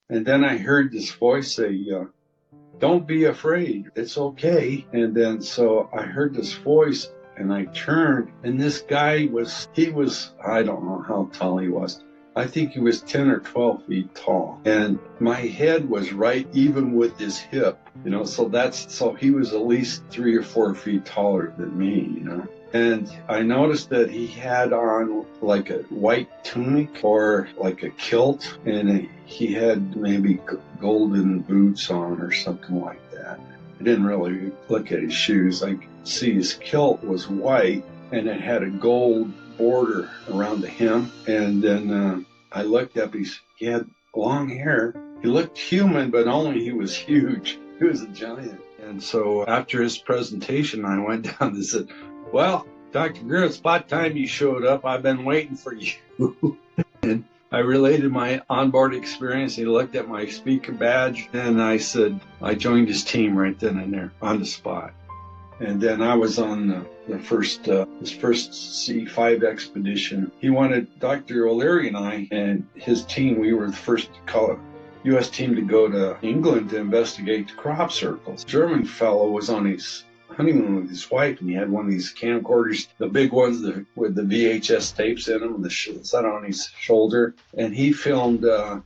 And then I heard this voice say, don't be afraid. It's okay. And then so I heard this voice and I turned and this guy was, I don't know how tall he was. I think he was 10 or 12 feet tall. And my head was right even with his hip, so he was at least 3 or 4 feet taller than me. And I noticed that he had on like a white tunic or like a kilt, and he had maybe golden boots on or something like that. I didn't really look at his shoes. I could see his kilt was white, and it had a gold border around the hem. And then I looked up, he had long hair. He looked human, but only he was huge. He was a giant. And so after his presentation, I went down and said, well, Dr. Greer, it's about time you showed up. I've been waiting for you. And I related my onboard experience. He looked at my speaker badge, and I said, I joined his team right then and there on the spot. And then I was on his first CE5 expedition. He wanted Dr. O'Leary and I and his team, we were the first U.S. team to go to England to investigate the crop circles. The German fellow was on his honeymoon with his wife, and he had one of these camcorders, the big ones with the VHS tapes in them, and set on his shoulder. And he filmed this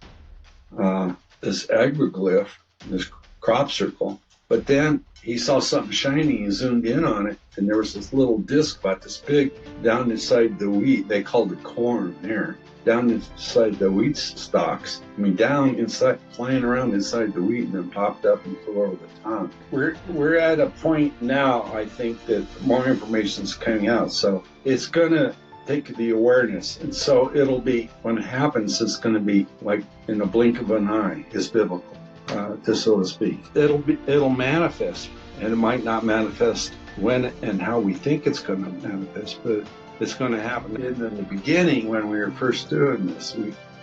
agroglyph, this crop circle. But then he saw something shiny and zoomed in on it, and there was this little disc about this big down inside the wheat. They called it corn there. Down inside the wheat stalks. Down inside, flying around inside the wheat, and then popped up and flew over the top. We're at a point now, I think, that more information is coming out. So it's going to take the awareness. And so it'll be, when it happens, it's going to be like in the blink of an eye. It's biblical, so to speak. It'll manifest, and it might not manifest when and how we think it's going to manifest, but it's going to happen. In the beginning, when we were first doing this,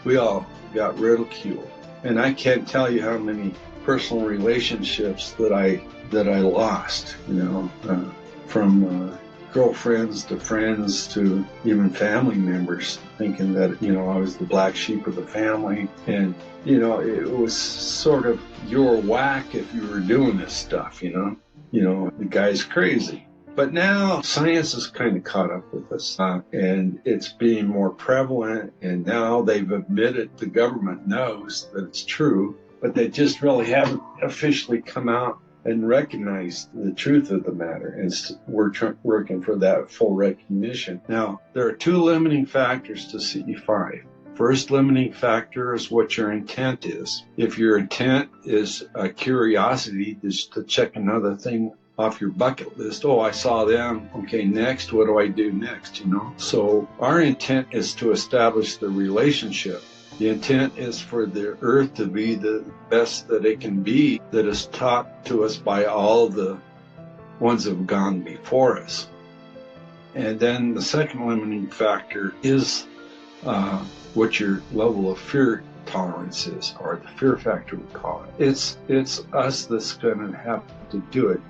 we all got ridiculed. And I can't tell you how many personal relationships that I lost, from girlfriends to friends to even family members, thinking that, I was the black sheep of the family. And, it was sort of your whack if you were doing this stuff, the guy's crazy. But now science has kind of caught up with us, and it's being more prevalent, and now they've admitted, the government knows that it's true, but they just really haven't officially come out and recognized the truth of the matter, and we're working for that full recognition. Now, there are two limiting factors to CE5. First limiting factor is what your intent is. If your intent is a curiosity, just to check another thing off your bucket list. Oh, I saw them. Okay, next, what do I do next, So our intent is to establish the relationship. The intent is for the earth to be the best that it can be, that is taught to us by all the ones that have gone before us. And then the second limiting factor is what your level of fear tolerance is, or the fear factor, we call it. It's us that's going to have to do it.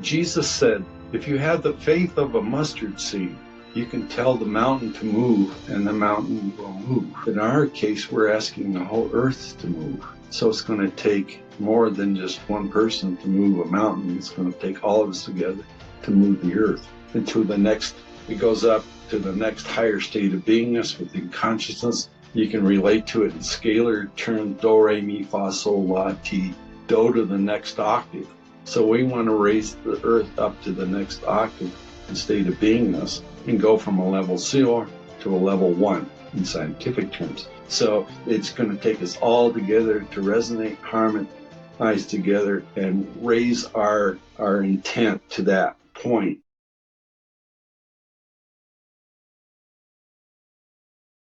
Jesus said, if you have the faith of a mustard seed, you can tell the mountain to move, and the mountain will move. In our case, we're asking the whole earth to move. So it's going to take more than just one person to move a mountain. It's going to take all of us together to move the earth into the next. It goes up to the next higher state of beingness within consciousness. You can relate to it in scalar terms: do, re, mi, fa, sol, la, ti, do to the next octave. So we want to raise the earth up to the next octave in state of beingness and go from a level 0 to a level 1 in scientific terms. So it's going to take us all together to resonate, harmonize together, and raise our intent to that point